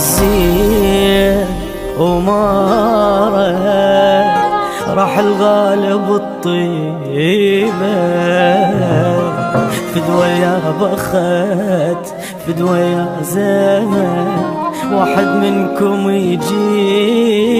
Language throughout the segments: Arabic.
الزين وماره راح الغالب الطيبة، فدوى يا بخت فدوى يا زمن واحد منكم يجيبه.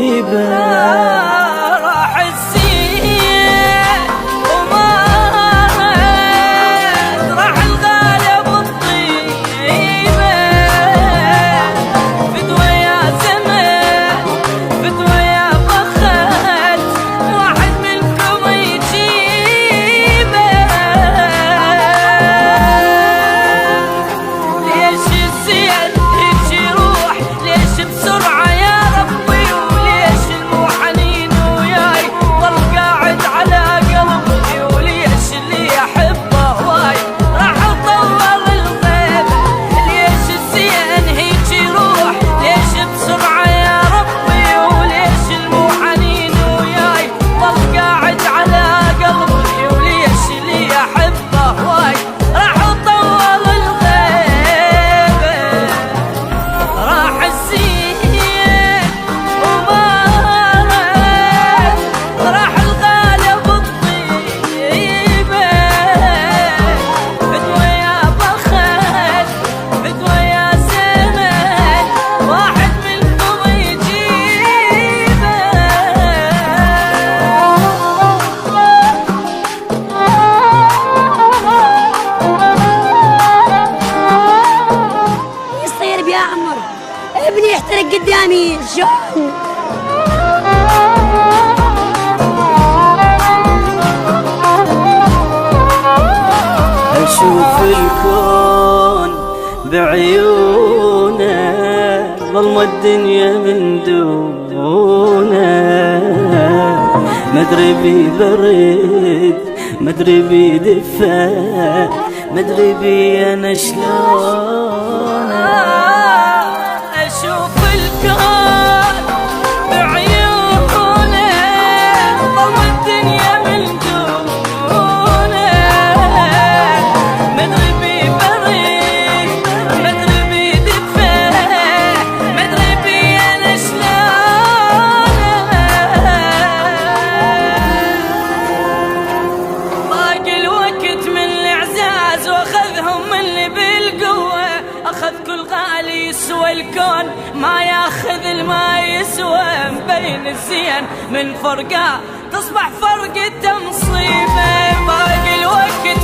ابني يحترق قدامي شلون؟ اشوف الكون بعيونه ظلمة الدنيا من دونه، مدري بي برد مدري بي دفا مدري بي انا شلونه. أشوف الكون بعيونه ظلمة الدنيا من دونه، مدري بي برد مدري بي دفا مدري بي أنا شلونه. ضاق الوقت من الإعزاز وأخذهم مني بالقوة، أخذ كل غالي يسوى الكون ما ياخذ الما يسوى، مبين الزين من فرقه تصبح فرقته مصيبه. باقي الوقت